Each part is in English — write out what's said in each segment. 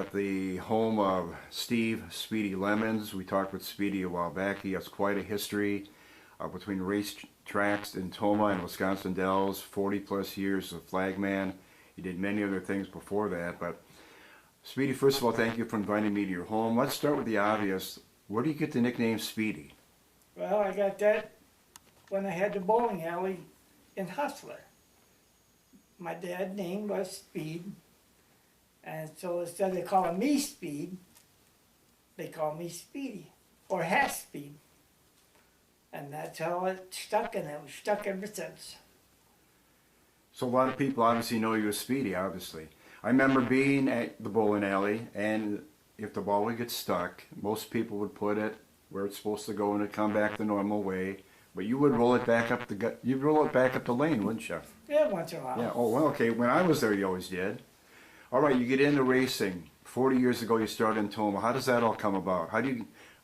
at the home of Steve Speedy Lemons. We talked with Speedy a while back. He has quite a history between race tracks in Tomah and Wisconsin Dells, 40 plus years as a flagman. He did many other things before that. But Speedy, first of all, thank you for inviting me to your home. Let's start with the obvious. Where do you get the nickname Speedy? Well, I got that when I had the bowling alley in Hustler. My dad's name was Speed, and so instead of calling me Speed, they called me Speedy, or Half Speed. And that's how it stuck, and it was stuck ever since. So a lot of people obviously know you as Speedy, obviously. I remember being at the bowling alley, and if the ball would get stuck, most people would put it where it's supposed to go and it'd come back the normal way. But you would roll it back up you'd roll it back up the lane, wouldn't you? Yeah, once in a while. Yeah. Oh, well, okay. When I was there, you always did. All right. You get into racing. 40 years ago, you started in Tomah. How does that all come about?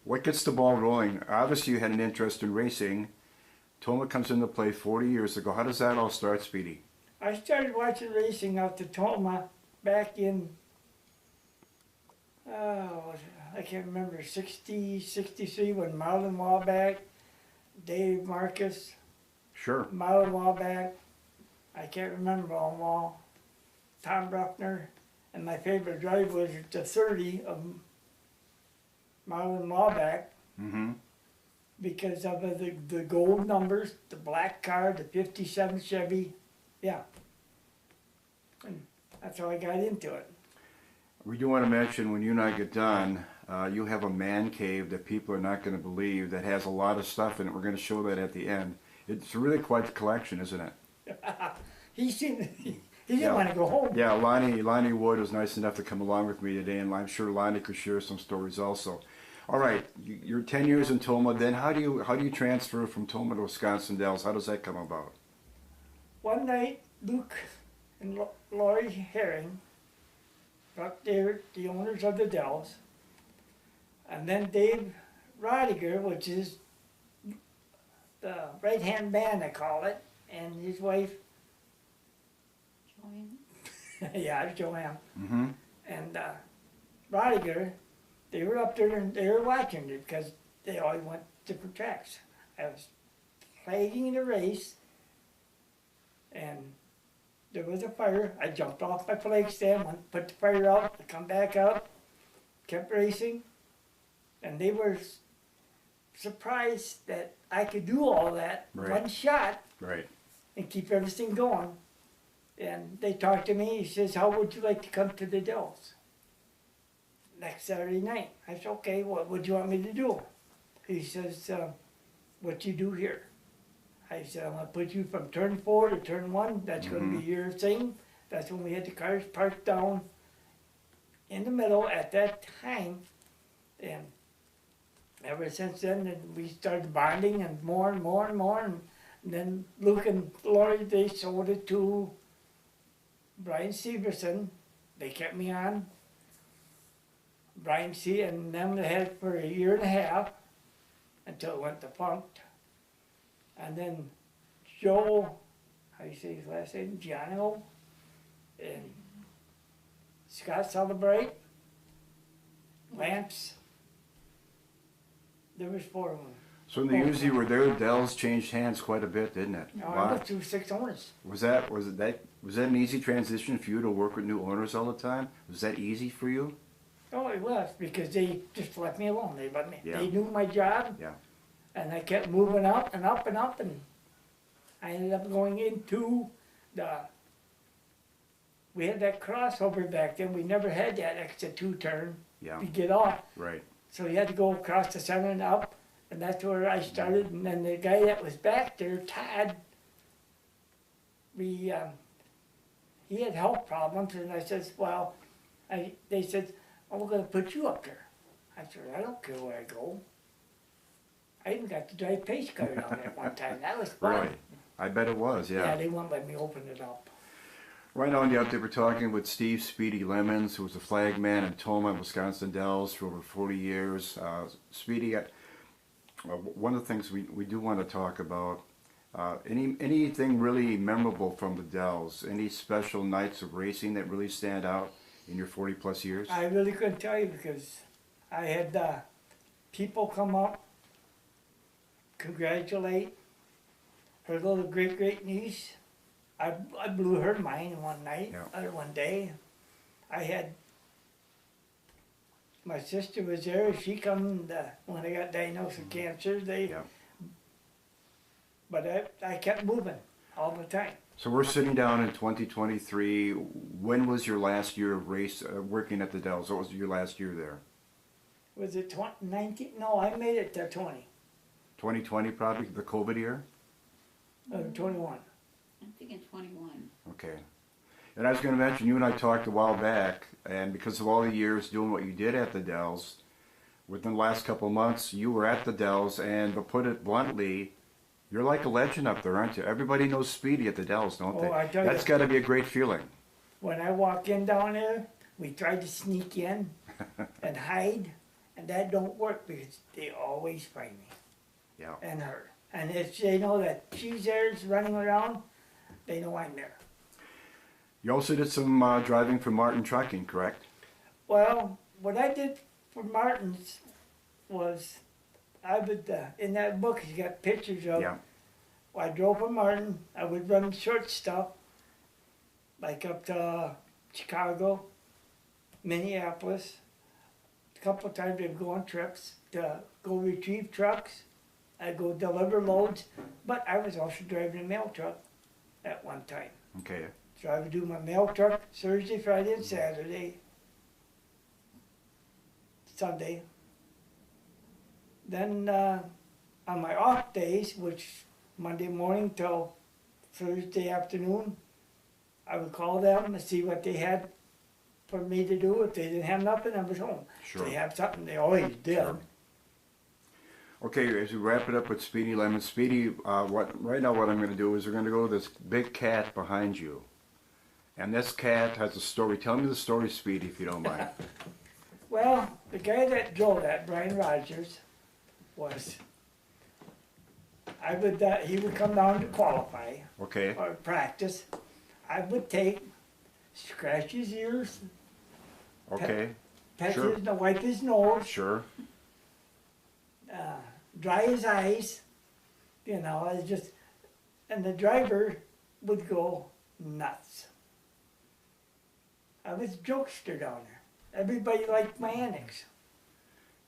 What gets the ball rolling? Obviously, you had an interest in racing. Tomah comes into play 40 years ago. How does that all start, Speedy? I started watching racing out to Tomah back in, I can't remember, 60, 63, when Marlon Wallback, Dave Marcus, Sure. Marlon Wallback, I can't remember them all, Tom Bruckner, and my favorite drive was the 30 of Marlon Wallback Mm-hmm. because of the gold numbers, the black car, the 57 Chevy, yeah. And that's how I got into it. We do want to mention, when you and I get done, you have a man cave that people are not going to believe that has a lot of stuff in it. We're going to show that at the end. It's really quite the collection, isn't it? he didn't want to go home. Yeah, Lonnie Wood was nice enough to come along with me today, and I'm sure Lonnie could share some stories also. All right, you're 10 years in Tomah. Then how do you transfer from Tomah to Wisconsin Dells? How does that come about? One night, Luke and Lori Herring brought there the owners of the Dells, and then Dave Rodiger, which is the right-hand man, I call it, and his wife, yeah, Joanne, Mm-hmm. and Rodiger, they were up there and they were watching it because they always went different tracks. I was flagging the race, and there was a fire. I jumped off my flag stand, went, put the fire out, I come back up, kept racing, and they were surprised that I could do all that Right. one shot Right. and keep everything going. And they talked to me, he says, how would you like to come to the Dells next Saturday night? I said, okay, what would you want me to do? He says, what you do here. I said, I'm going to put you from turn 4 to turn 1. That's going to be your thing. That's when we had the cars parked down in the middle at that time. And ever since then, we started bonding and more and more and more. And then Luke and Lori, they sold it to Brian Severson. They kept me on. Brian C. and them, they had it for a year and a half until it went defunct. And then Joe, how do you say his last name? Giano, and Scott Celebrate, Lance. There was 4 of them. So in the years you were there, Dells changed hands quite a bit, didn't it? No, I went through 6 owners. Was that an easy transition for you to work with new owners all the time? Was that easy for you? Oh, it was, because they just left me alone. They let me. Yeah. They knew my job. Yeah. And I kept moving up and up and up, and I ended up going into we had that crossover back then. We never had that extra 2-turn Yeah. to get off. Right. So you had to go across the center and up, and that's where I started. And then the guy that was back there, Todd, he had health problems, and I says, well, they said, oh, we're going to put you up there. I said, I don't care where I go. I even got to drive pace car down there one time. That was fun. Really? I bet it was, Yeah, yeah. they wouldn't let me open it up. Right on the update, we're talking with Steve Speedy Lemons, who was a flagman in Tomah, Wisconsin Dells for over 40 years. Speedy, one of the things we do want to talk about, anything really memorable from the Dells, any special nights of racing that really stand out in your 40 plus years? I really couldn't tell you because I had people come up, congratulate her little great niece. I blew her mind one night Yeah. or one day. I had my sister was there. She come when I got diagnosed with cancer. Yeah. But I kept moving all the time. So we're sitting down in 2023. When was your last year of race working at the Dells? What was your last year there? Was it 2019? No, I made it to 20 2020 probably, the COVID year? or 21. I'm thinking 21. Okay. And I was going to mention, you and I talked a while back, and because of all the years doing what you did at the Dells, within the last couple of months, you were at the Dells, and to put it bluntly, you're like a legend up there, aren't you? Everybody knows Speedy at the Dells, don't they? Oh, I tell That's you. got to be a great feeling. When I walk in down there, we tried to sneak in and hide, and that don't work because they always find me Yeah. and her. And if they know that she's there running around, they know I'm there. You also did some driving for Martin Trucking, correct? Well, what I did for Martin's was I would, in that book, he's got pictures of, Yeah. I drove for Martin, I would run short stuff, like up to Chicago, Minneapolis. A couple of times I'd go on trips to go retrieve trucks. I'd go deliver loads, but I was also driving a mail truck at one time. Okay. So I would do my mail truck Thursday, Friday, and Saturday, Sunday. Then on my off days, which Monday morning till Thursday afternoon, I would call them and see what they had for me to do. If they didn't have nothing, I was home. Sure. If they have something, they always did. Sure. Okay, as we wrap it up with Speedy Lemon, Speedy, right now what I'm going to do is we're going to go to this big cat behind you. And this cat has a story. Tell me the story, Speedy, if you don't mind. Well, the guy that drove that, Brian Rogers, was, he would come down to qualify Okay. or practice. I would scratch his ears, Okay. pet Sure. wipe his nose, Sure. dry his eyes, it's just, and the driver would go nuts. I was a jokester down there. Everybody liked my antics.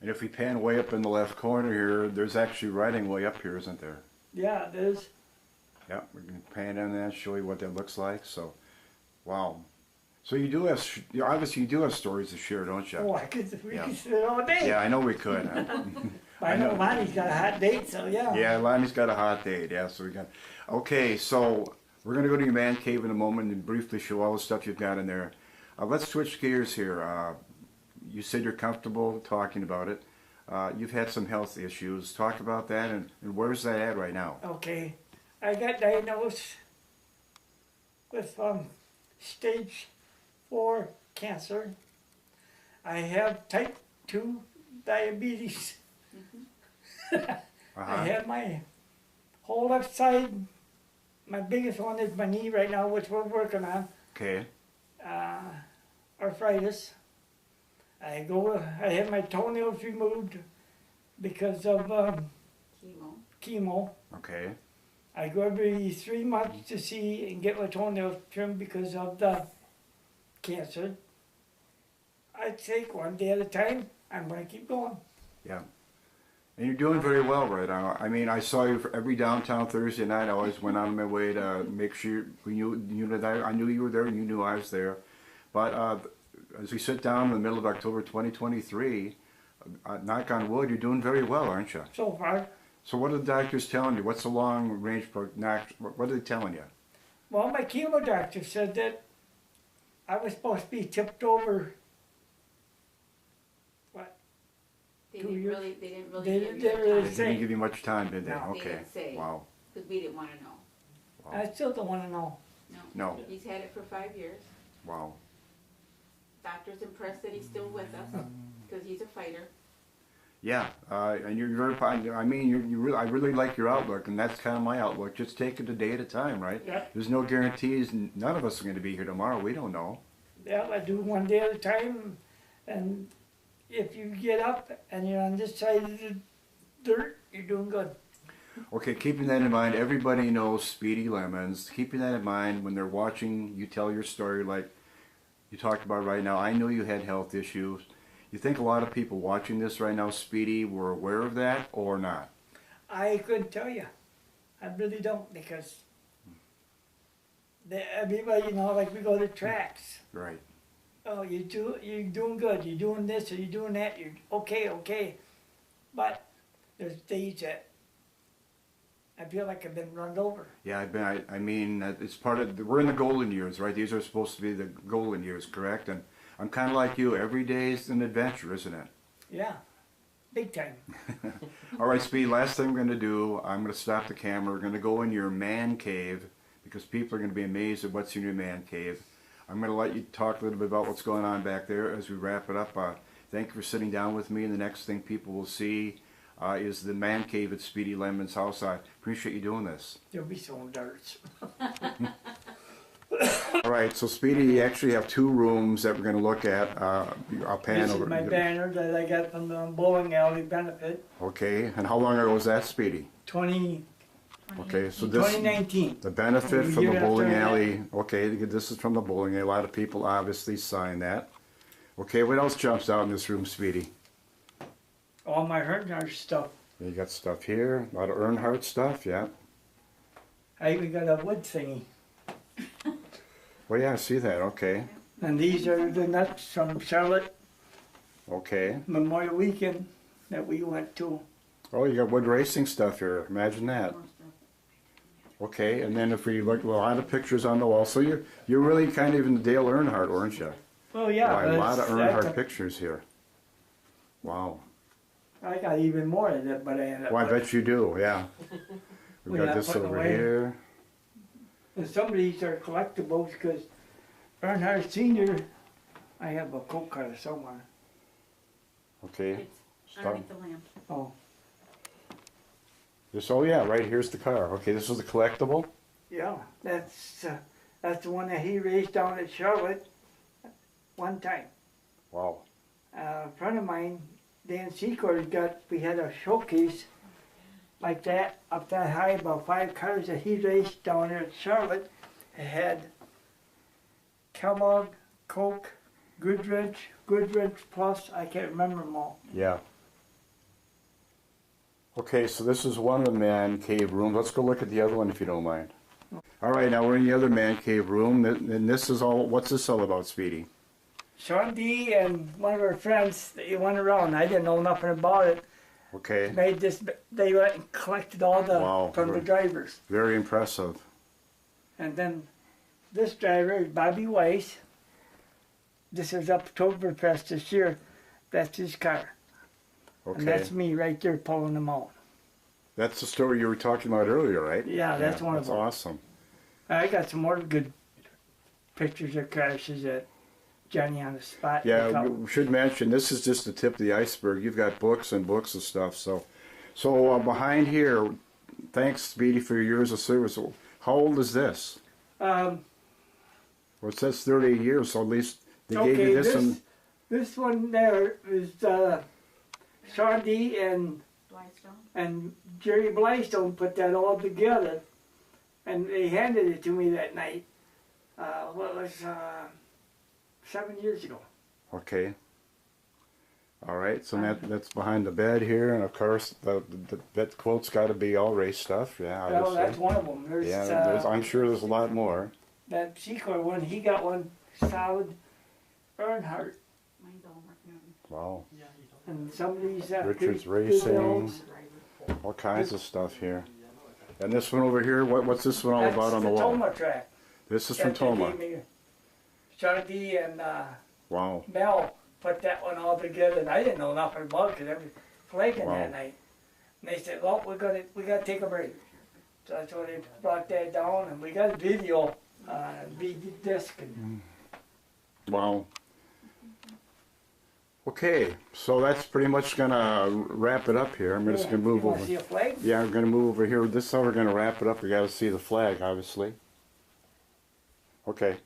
And if we pan way up in the left corner here, there's actually writing way up here, isn't there? Yeah, there's, Yeah, we can pan down that, show you what that looks like. So, wow. So you do have, obviously you do have stories to share, don't you? we Yeah. could sit all day. Yeah, I know we could. I know Lonnie's got a hot date, so yeah. Yeah, Lonnie's got a hot date. Yeah, so we got. Okay, so we're gonna go to your man cave in a moment and briefly show all the stuff you've got in there. Let's switch gears here. You said you're comfortable talking about it. You've had some health issues. Talk about that, and where's that at right now? Okay, I got diagnosed with stage 4 cancer. I have type 2 diabetes. I have my whole left side. My biggest one is my knee right now, which we're working on. Okay. Arthritis. I have my toenails removed because of chemo. Okay. I go every 3 months to see and get my toenails trimmed because of the cancer. I take one day at a time. I'm going to keep going. Yeah. And you're doing very well right now. I mean, I saw you for every downtown Thursday night. I always went out of my way to make sure I knew you were there and you knew I was there. But as we sit down in the middle of October 2023, knock on wood, you're doing very well, aren't you? So far. So what are the doctors telling you? What's the long range prognosis? What are they telling you? Well, my chemo doctor said that I was supposed to be tipped over. They 2 didn't years? really, they didn't really They give didn't you really They time, say. didn't give you much time, did they? No, they Okay. didn't say. Wow. because we didn't want to know. I still don't want to know. No. He's had it for 5 years. Wow. Doctor's impressed that he's still with us because he's a fighter. Yeah, and you're very fine. I mean, I really like your outlook, and that's kind of my outlook. Just take it a day at a time, right? Yeah. There's no guarantees. None of us are going to be here tomorrow. We don't know. Yeah, I do one day at a time, and if you get up and you're on this side of the dirt, you're doing good. Okay, keeping that in mind, everybody knows Speedy Lemons. Keeping that in mind when they're watching you tell your story like you talked about right now. I know you had health issues. You think a lot of people watching this right now, Speedy, were aware of that or not? I couldn't tell you. I really don't, because everybody, you know, like we go to tracks. Right. Oh, you're doing good. You're doing this or you're doing that. You're okay. But there's days that I feel like I've been run over. Yeah, I mean, it's part of, we're in the golden years, right? These are supposed to be the golden years, correct? And I'm kind of like you. Every day is an adventure, isn't it? Yeah, big time. All right, Speedy, last thing we're going to do, I'm going to stop the camera. We're going to go in your man cave because people are going to be amazed at what's in your man cave. I'm going to let you talk a little bit about what's going on back there as we wrap it up. Thank you for sitting down with me, and the next thing people will see is the man cave at Speedy Lemon's house. I appreciate you doing this. There'll be some darts. All right, so Speedy, you actually have two rooms that we're going to look at. I'll pan This over. is my banner that I got from the bowling alley benefit. Okay, and how long ago was that, Speedy? 20, Okay, so this 2019. the benefit The from the year bowling after that. alley. Okay, this is from the bowling alley. A lot of people obviously signed that. Okay, what else jumps out in this room, Speedy? All my Earnhardt stuff. You got stuff here, a lot of Earnhardt stuff, yeah. I even got a wood thingy. Well, yeah, I see that. Okay, And these are the nuts from Charlotte okay. Memorial Weekend that we went to. Oh, you got wood racing stuff here. Imagine that. Okay, and then if we look, well, a lot of pictures on the wall. So you're really kind of in the Dale Earnhardt, aren't you? Well, yeah. Wow, a lot of that's Earnhardt pictures here. Wow. I got even more of that, but I ended up. Well, I bet you do. Yeah. We've We're got not this putting over away. here. And some of these are collectibles because Earnhardt Senior, I have a coat cutter somewhere. Okay. It's underneath the lamp. Oh, This. Oh yeah, right here's the car. Okay, this was a collectible. yeah, that's the one that he raced down at Charlotte one time. Wow. A friend of mine, Dan Secord, we had a showcase like that, up that high, about 5 cars that he raced down there at Charlotte. It had Kellogg, Coke, Goodrich Plus, I can't remember them all. Yeah. Okay, so this is one of the man cave rooms. Let's go look at the other one if you don't mind. All right, now we're in the other man cave room, and this is all. What's this all about, Speedy? Sean D and one of our friends, they went around, I didn't know nothing about it, Okay. made this, they went and collected all the, Wow. from the drivers. Very impressive. And then this driver is Bobby Weiss. This is Oktoberfest this year. That's his car. And Okay. that's me right there pulling them out. That's the story you were talking about earlier, right? Yeah, that's one of That's them. awesome. I got some more good pictures of crashes that Johnny on the spot. Yeah, we should mention this is just the tip of the iceberg. You've got books and books of stuff. So behind here, thanks Speedy for your years of service. How old is this? Well, it says 30 years, so at least they gave Okay, you this. this one there is Sean D Blystone. and Jerry Blystone put that all together, and they handed it to me that night. What was 7 years ago. Okay. All right, so that's behind the bed here, and of course that quote's got to be all race stuff. Yeah, Well, obviously. that's one of them. There's, Yeah, I'm sure there's a lot more. that Secor one. He got one solid Earnhardt, Mine's all working. Wow, and some of these Richards good Racing. bills. all kinds of stuff here. And this one over here, what's this one all That's about on the the wall? Toma track. This is from that they Toma. gave me. Sean D and Wow. Mel put that one all together, and I didn't know nothing about it because I was flaking Wow. that night. And they said, "Well, we gotta take a break." So that's why they brought that down, and we got a video, VD disc, and Wow. Okay, so that's pretty much gonna wrap it up here. I'm just gonna move You wanna over. see a flag? Yeah, we're gonna move over here. This is how we're gonna wrap it up. We gotta see the flag, obviously. Okay.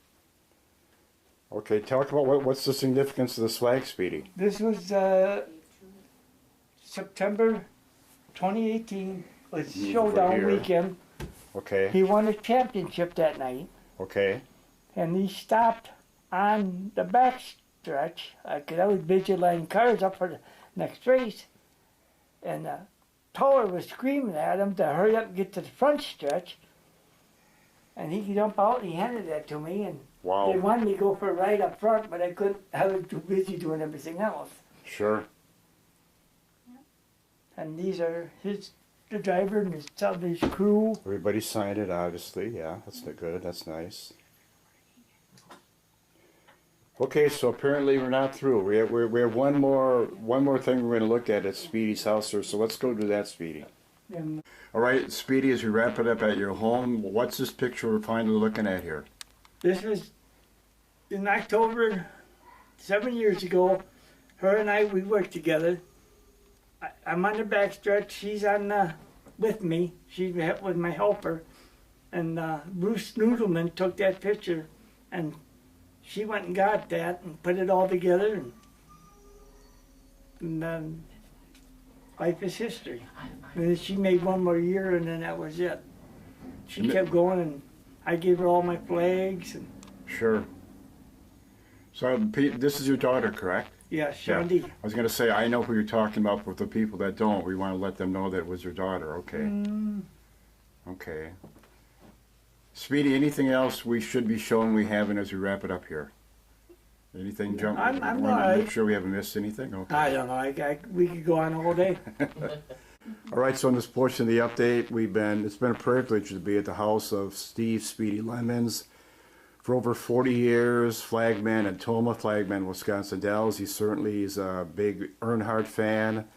Okay, talk about what's the significance of this flag, Speedy? This was September 2018. Was Years showdown before here. weekend. Okay, He won a championship that night, okay, and he stopped on the back stretch. Cause I was busy lining cars up for the next race, and the tower was screaming at him to hurry up and get to the front stretch. And he jumped out and he handed that to me, and they wow, wanted me to go for a ride up front, but I couldn't. I was too busy doing everything else. sure. And these are the driver and some of his crew. Everybody signed it, obviously. Yeah, that's good. That's nice. Okay, so apparently we're not through. We have one more thing we're going to look at Speedy's house here. So let's go do that, Speedy. And All right, Speedy, as we wrap it up at your home, what's this picture we're finally looking at here? this was in October, 7 years ago. Her and I, we worked together. I'm on the back stretch. She's on with me. She was my helper. And Bruce Noodleman took that picture, and she went and got that and put it all together. And life is history. And then she made one more year, and then that was it. She kept going, and I gave her all my flags. And Sure. So, Pete, this is your daughter, correct? yeah, Shandy. I was going to say, I know who you're talking about, but the people that don't, we want to let them know that it was your daughter. Okay. Okay. Speedy, anything else we should be showing we haven't as we wrap it up here? Anything jump? I'm we want to all make right. sure we haven't missed anything? Okay. I don't know. We could go on all day. All right, so in this portion of the update, it's been a privilege to be at the house of Steve Speedy Lemons. For over 40 years, flagman at Toma, flagman Wisconsin Dells. He certainly is a big Earnhardt fan.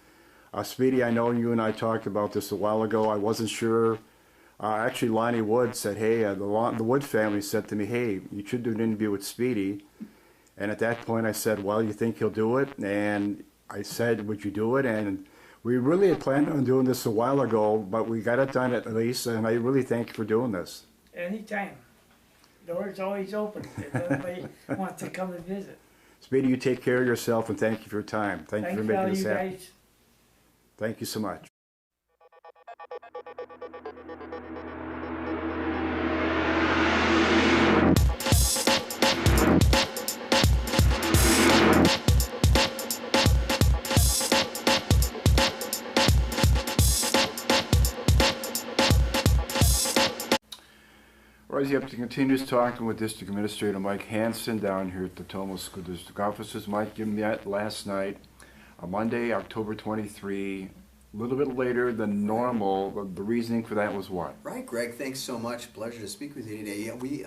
Speedy, I know you and I talked about this a while ago. I wasn't sure. Actually, Lonnie Wood said, hey, the Wood family said to me, hey, you should do an interview with Speedy. And at that point, I said, well, you think he'll do it? And I said, would you do it? And we really had planned on doing this a while ago, but we got it done at least, and I really thank you for doing this. Anytime. Door's always open if anybody wants to come and visit. Speedy, you take care of yourself, and thank you for your time. Thank you Thanks for for all making you this happen. guys. Thank you so much. Rise up to continues talking with District Administrator Mike Hanson down here at the Tomo School District offices. Mike, give me that last night, Monday, October 23, a little bit later than normal. The reasoning for that was what? Right, Greg, thanks so much. Pleasure to speak with you today. Yeah, we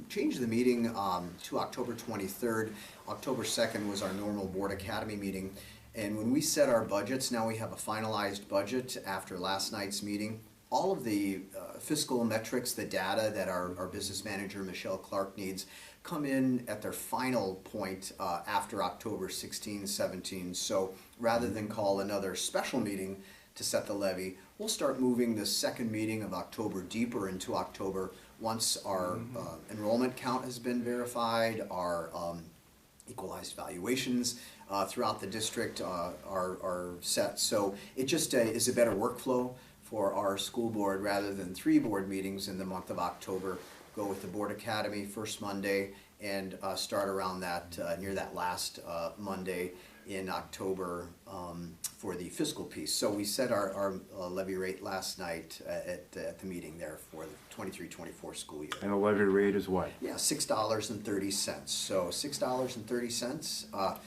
changed the meeting to October 23rd. October 2nd was our normal Board Academy meeting. And when we set our budgets, now we have a finalized budget after last night's meeting. All of the fiscal metrics, the data that our business manager, Michelle Clark, needs come in at their final point after October 16, 17. So rather than call another special meeting to set the levy, we'll start moving the second meeting of October deeper into October once our enrollment count has been verified, our equalized valuations throughout the district are set. So it just is a better workflow for our school board rather than 3 board meetings in the month of October. Go with the Board Academy first Monday and start around that near that last Monday in October for the fiscal piece. So we set our levy rate last night at the meeting there for the 23-24 school year. And the levy rate is what? Yeah, $6.30. So $6.30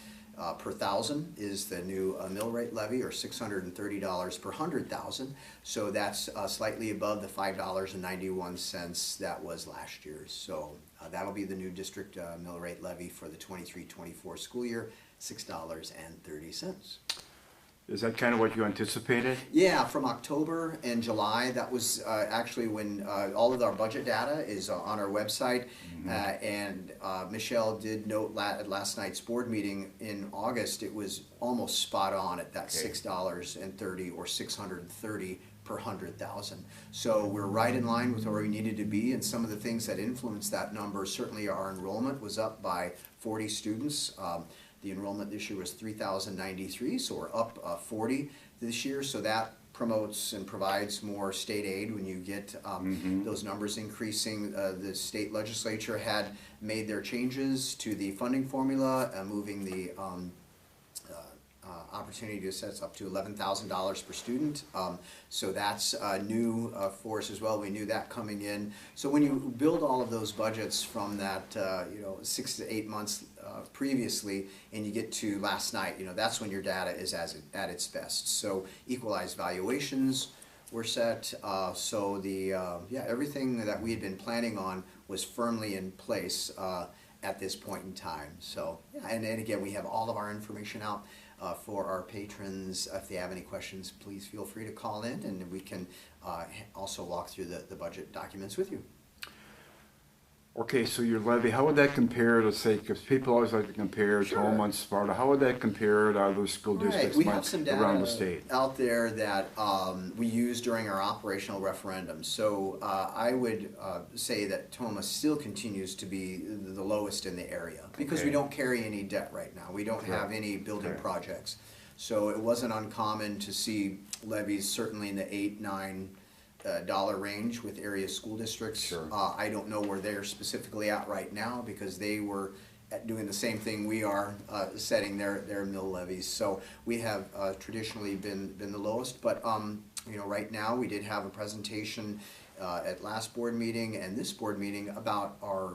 per thousand is the new mill rate levy, or $630 per 100,000. So that's slightly above the $5.91 that was last year's. So that'll be the new district mill rate levy for the 23-24 school year, $6.30. Is that kind of what you anticipated? Yeah, from October and July, that was actually when all of our budget data is on our website. And Michelle did note at last night's board meeting in August, it was almost spot on at that Okay. $6.30 or $630 per 100,000. So we're right in line with where we needed to be, and some of the things that influenced that number, certainly our enrollment was up by 40 students. The enrollment this year was 3,093, so we're up 40 this year, so that promotes and provides more state aid when you get those numbers increasing. The state legislature had made their changes to the funding formula, moving the opportunity to set us up to $11,000 per student. So that's new for us as well. We knew that coming in. So when you build all of those budgets from that, 6 to 8 months previously, and you get to last night, that's when your data is at its best. So equalized valuations were set. So everything that we had been planning on was firmly in place at this point in time. So, and again, we have all of our information out for our patrons. If they have any questions, please feel free to call in, and we can also walk through the budget documents with you. Okay, so your levy, how would that compare to, say, because people always like to compare Sure. Toma and Sparta, how would that compare to other school districts We have some data around the state? out there that we use during our operational referendum. So I would say that Toma still continues to be the lowest in the area because we Okay. don't carry any debt right now. We don't have any building Okay. projects. So it wasn't uncommon to see levies certainly in the $8-9 range with area school districts. Sure. I don't know where they're specifically at right now because they were doing the same thing we are, setting their mill levies. So we have traditionally been the lowest, but right now we did have a presentation at last board meeting and this board meeting about our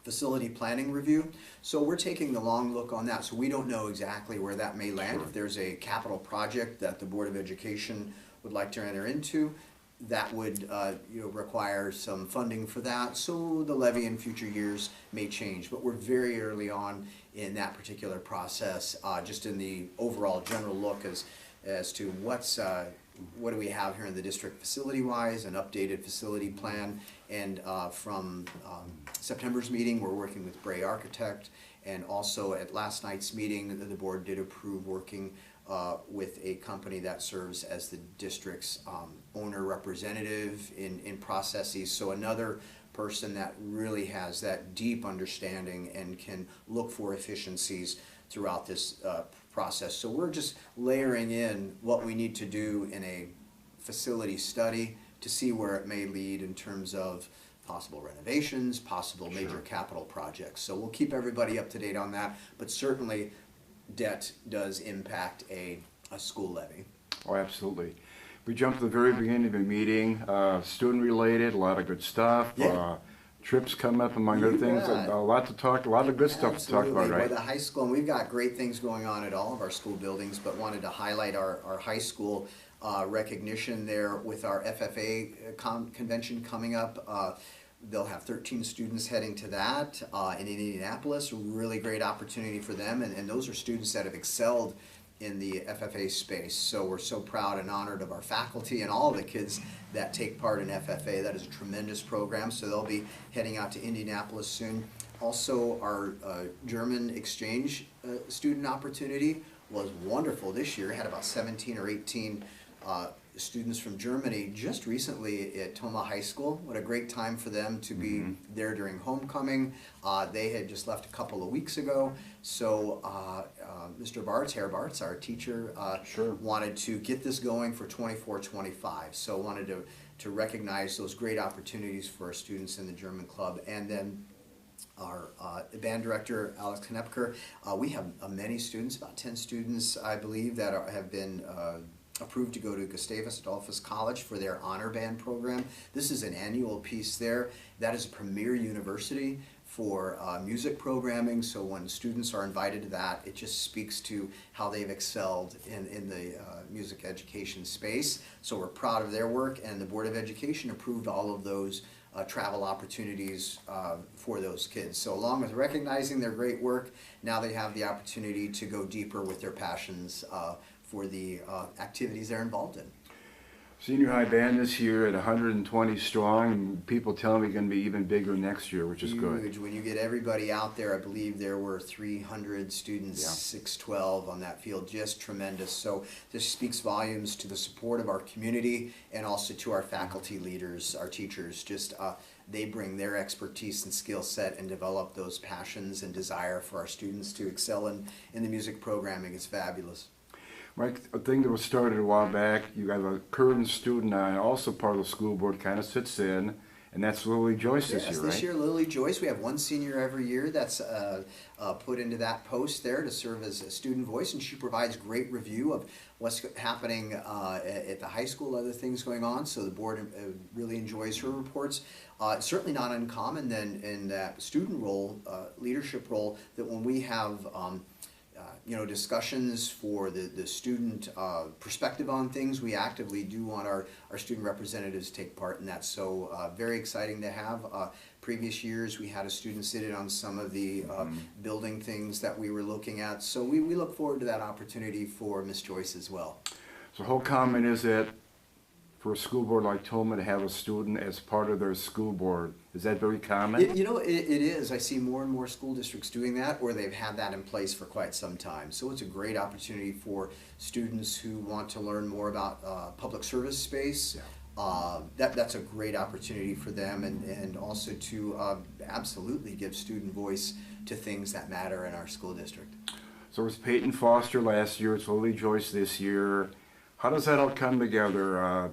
facility planning review. So we're taking the long look on that. So we don't know exactly where that may land. Sure. If there's a capital project that the Board of Education would like to enter into, that would require some funding for that. So the levy in future years may change, but we're very early on in that particular process, just in the overall general look as to what do we have here in the district facility-wise, an updated facility plan, and from September's meeting, we're working with Bray Architect, and also at last night's meeting, the board did approve working with a company that serves as the district's owner representative in processes. So another person that really has that deep understanding and can look for efficiencies throughout this process. So we're just layering in what we need to do in a facility study to see where it may lead in terms of possible renovations, possible major capital projects. So we'll keep everybody up to date on that, but certainly debt does impact a school levy. Oh, absolutely. We jumped to the very beginning of the meeting, student related, a lot of good stuff. Yeah. Trips coming up among other You things, bet. a lot to talk, a lot of good stuff to talk about, Absolutely. right? Well, the high school, and we've got great things going on at all of our school buildings, but wanted to highlight our high school recognition there with our FFA convention coming up. They'll have 13 students heading to that in Indianapolis. Really great opportunity for them, and those are students that have excelled in the FFA space. So we're so proud and honored of our faculty and all of the kids that take part in FFA. That is a tremendous program. So they'll be heading out to Indianapolis soon. Also, our German exchange student opportunity was wonderful this year. Had about 17 or 18 students from Germany just recently at Toma High School. What a great time for them to be there during homecoming. They had just left a couple of weeks ago. So Mr. Bartz, Herr Bartz, our teacher, Sure. wanted to get this going for 24-25. So wanted to recognize those great opportunities for our students in the German club. And then our band director, Alex Knepker, we have many students, about 10 students, I believe, that have been approved to go to Gustavus Adolphus College for their honor band program. This is an annual piece there. That is a premier university for music programming, so when students are invited to that, it just speaks to how they've excelled in the music education space. So we're proud of their work, and the Board of Education approved all of those travel opportunities for those kids. So along with recognizing their great work, now they have the opportunity to go deeper with their passions for the activities they're involved in. Senior high band this year at 120 strong, and people tell me going to be even bigger next year, which is good. Huge. When you get everybody out there, I believe there were 300 students, Yeah. 612 on that field, just tremendous. So this speaks volumes to the support of our community and also to our faculty leaders, our teachers. Just they bring their expertise and skill set and develop those passions and desire for our students to excel in the music programming. It's fabulous. Mike, a thing that was started a while back, you have a current student also part of the school board, kind of sits in, and that's Lily Joyce this Yes, year, this right? year Lily Joyce. We have one senior every year that's put into that post there to serve as a student voice, and she provides great review of what's happening at the high school, other things going on. So the board really enjoys her reports. It's certainly not uncommon then in that student role, leadership role, that when we have discussions for the student perspective on things, we actively do want our student representatives take part in that. So very exciting to have. Previous years we had a student sit in on some of the building things that we were looking at. So we look forward to that opportunity for Ms. Joyce as well. So how common is it for a school board like Toma to have a student as part of their school board? Is that very common? It is. I see more and more school districts doing that, or they've had that in place for quite some time. So it's a great opportunity for students who want to learn more about public service space. Yeah. That's a great opportunity for them, and also to absolutely give student voice to things that matter in our school district. So it was Peyton Foster last year, it's Lily Joyce this year. How does that all come together?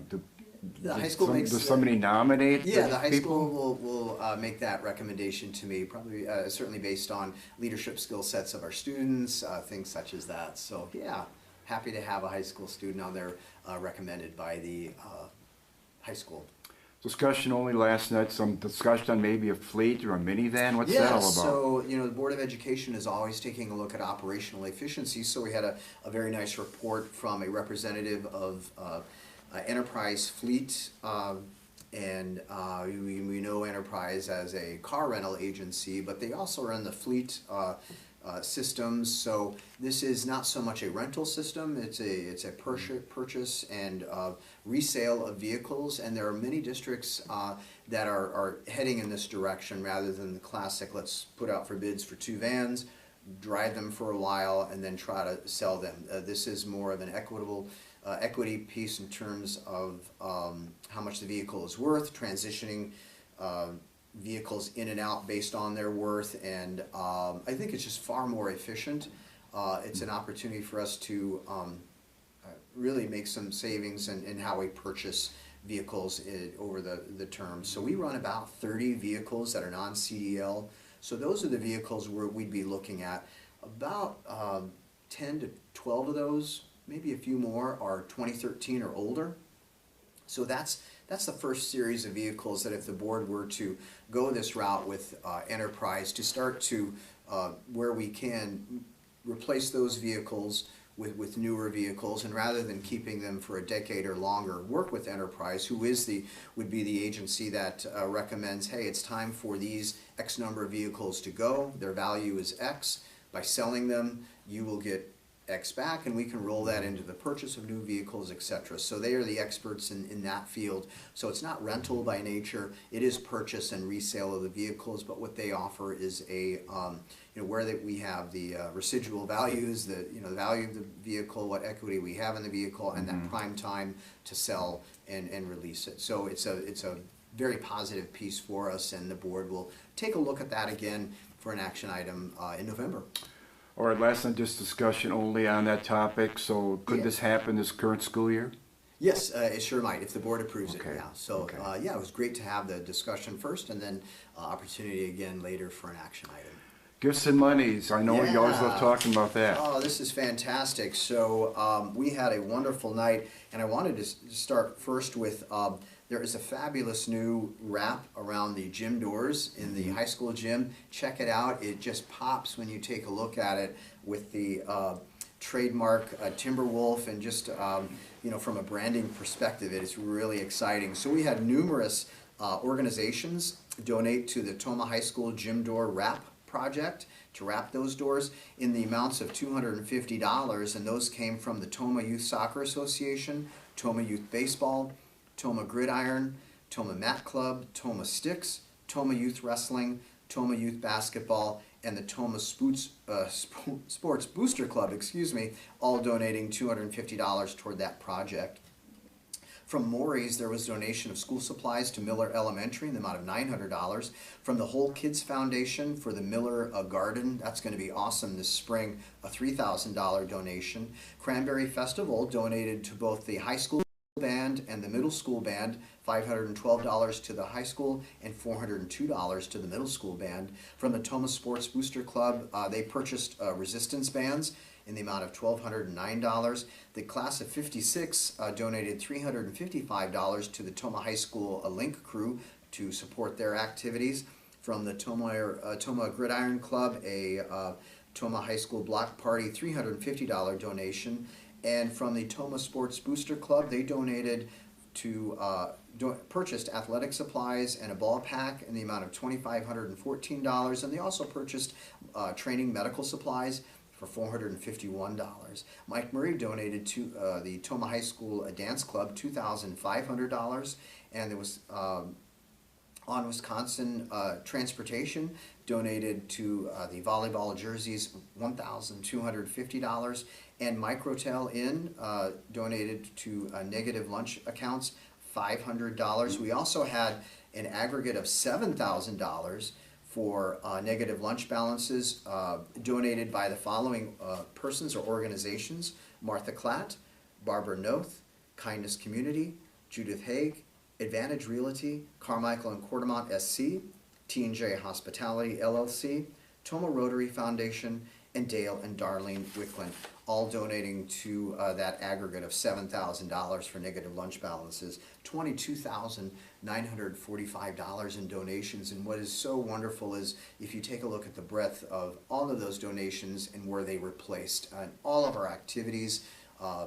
The high school makes... Does somebody nominate Yeah, the the high people? school will make that recommendation to me, probably certainly based on leadership skill sets of our students, things such as that. So yeah, happy to have a high school student on there recommended by the high school. Discussion only last night, some discussion on maybe a fleet or a minivan. What's that all about? So the Board of Education is always taking a look at operational efficiency. So we had a very nice report from a representative of Enterprise Fleet, and we know Enterprise as a car rental agency, but they also run the fleet systems. So this is not so much a rental system; it's a purchase and resale of vehicles. And there are many districts that are heading in this direction rather than the classic. Let's put out for bids for 2 vans, drive them for a while, and then try to sell them. This is more of an equity piece in terms of how much the vehicle is worth, transitioning vehicles in and out based on their worth, and I think it's just far more efficient. It's an opportunity for us to really make some savings in how we purchase vehicles over the term. So we run about 30 vehicles that are non-CDL. So those are the vehicles where we'd be looking at. About 10 to 12 of those, maybe a few more, are 2013 or older. So that's the first series of vehicles that if the board were to go this route with Enterprise, to start to where we can replace those vehicles with newer vehicles, and rather than keeping them for a decade or longer, work with Enterprise, who would be the agency that recommends, hey, it's time for these X number of vehicles to go. Their value is X. By selling them, you will get X back, and we can roll that into the purchase of new vehicles, etc. So they are the experts in that field. So it's not rental by nature; it is purchase and resale of the vehicles. But what they offer is a where we have the residual values, the value of the vehicle, what equity we have in the vehicle, and that prime time to sell and release it. So it's a very positive piece for us, and the board will take a look at that again for an action item in November. All right, last night, just discussion only on that topic. So could this happen this current school year? Yes, it sure might, if the board approves Okay. it, yeah. So, Okay. it was great to have the discussion first, and then opportunity again later for an action item. Gifts and monies. I know you always love Yeah. talking about that. Oh, this is fantastic. So we had a wonderful night, and I wanted to start first with there is a fabulous new wrap around the gym doors in the high school gym. Check it out. It just pops when you take a look at it with the trademark Timberwolf, and just from a branding perspective, it is really exciting. So we had numerous organizations donate to the Toma High School gym door wrap project to wrap those doors in the amounts of $250, and those came from the Toma Youth Soccer Association, Toma Youth Baseball, Toma Gridiron, Toma Mat Club, Toma Sticks, Toma Youth Wrestling, Toma Youth Basketball, and the Toma Sports Booster Club, all donating $250 toward that project. From Maury's, there was donation of school supplies to Miller Elementary in the amount of $900. From the Whole Kids Foundation for the Miller Garden, that's going to be awesome this spring, a $3,000 donation. Cranberry Festival donated to both the high school band and the middle school band, $512 to the high school and $402 to the middle school band. From the Toma Sports Booster Club, they purchased resistance bands in the amount of $1,209. The class of 56 donated $355 to the Toma High School Link crew to support their activities. From the Toma Gridiron Club, a Toma High School block party, $350 donation. And from the Toma Sports Booster Club, they donated to purchased athletic supplies and a ball pack in the amount of $2,514. And they also purchased training medical supplies for $451. Mike Murray donated to the Toma High School Dance Club $2,500, and there was on Wisconsin Transportation donated to the volleyball jerseys $1,250, and Microtel Inn donated to negative lunch accounts $500. We also had an aggregate of $7,000 for negative lunch balances donated by the following persons or organizations: Martha Klatt, Barbara Noth, Kindness Community, Judith Haig, Advantage Realty, Carmichael and Quartermont SC, T&J Hospitality LLC, Toma Rotary Foundation, and Dale and Darlene Wicklund, all donating to that aggregate of $7,000 for negative lunch balances, $22,945 in donations. And what is so wonderful is if you take a look at the breadth of all of those donations and where they were placed, all of our activities,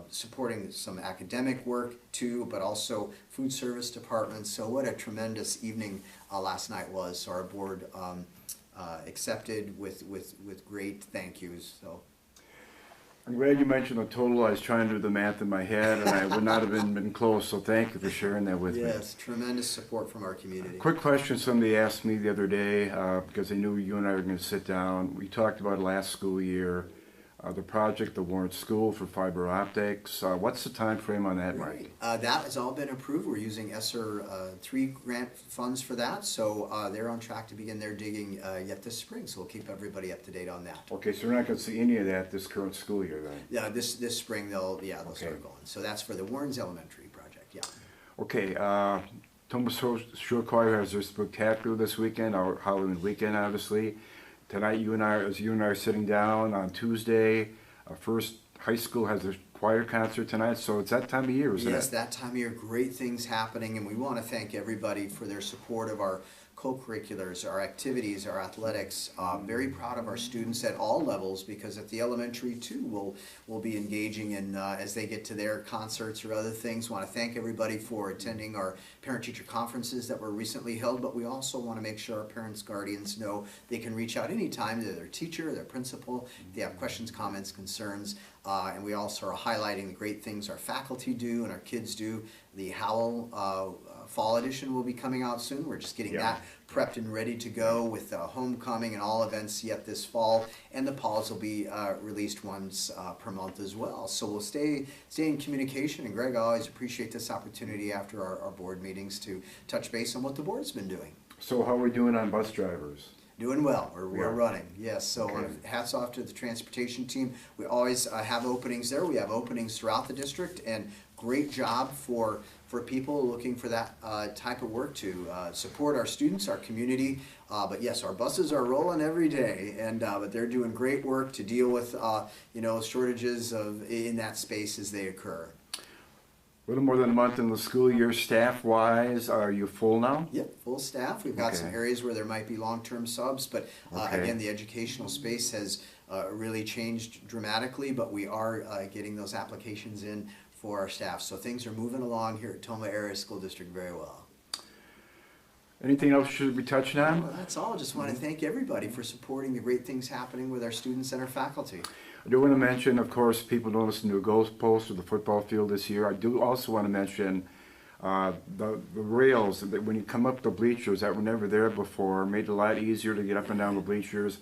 supporting some academic work too, but also food service departments. So what a tremendous evening last night was. So our board accepted with great thank yous. So I'm glad you mentioned the total. I was trying to do the math in my head, and I would not have been close, so thank you for sharing that with me. yes, tremendous support from our community. Quick question somebody asked me the other day, because they knew you and I were going to sit down. We talked about last school year, the project, the Warren School for fiber optics. What's the time frame on that, Mike? Right. That has all been approved. We're using ESSER 3 grant funds for that, so they're on track to begin their digging yet this spring, so we'll keep everybody up to date on that. Okay, so we're not going to see any of that this current school year then? Yeah, this spring they'll Okay. start going. So that's for the Warren's Elementary project, yeah. Okay, Toma Shore Choir has their spectacular this weekend, our Halloween weekend, obviously. Tonight, you and I are sitting down on Tuesday, First High School has a choir concert tonight, so it's that time of year, isn't it? Yes, that time of year, great things happening, and we want to thank everybody for their support of our co-curriculars, our activities, our athletics. Very proud of our students at all levels, because at the elementary too, we'll be engaging in as they get to their concerts or other things. Want to thank everybody for attending our parent-teacher conferences that were recently held, but we also want to make sure our parents, guardians know they can reach out anytime to their teacher, their principal, if they have questions, comments, concerns. And we also are highlighting the great things our faculty do and our kids do. The Howl Fall Edition will be coming out soon. We're just getting that prepped and ready to go with homecoming and all events yet this fall. And the Pauls will be released once per month as well. So we'll stay in communication. And Greg, I always appreciate this opportunity after our board meetings to touch base on what the board's been doing. So how are we doing on bus drivers? Doing well. We're running. Yes. So Okay. hats off to the transportation team. We always have openings there. We have openings throughout the district, and great job for people looking for that type of work to support our students, our community. But yes, our buses are rolling every day, and but they're doing great work to deal with shortages in that space as they occur. A little more than a month in the school year, staff-wise, are you full now? Yep, full staff. We've got some Okay. areas where there might be long-term subs, but Okay. again, the educational space has really changed dramatically, but we are getting those applications in for our staff. So things are moving along here at Toma Area School District very well. Anything else should be touched Well, on? that's all. Just want to thank everybody for supporting the great things happening with our students and our faculty. I do want to mention, of course, people don't listen to a goalpost or the football field this year. I do also want to mention the rails, that when you come up the bleachers that were never there before, made it a lot easier to get up and down the bleachers.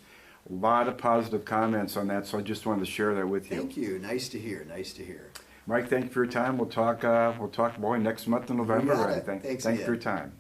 A lot of positive comments on that, so I just wanted to share that with you. Thank you. Nice to hear. Nice to hear. Mike, thank you for your time. We'll talk more next month in November, got I it. think. Thanks Thank you again. for your time.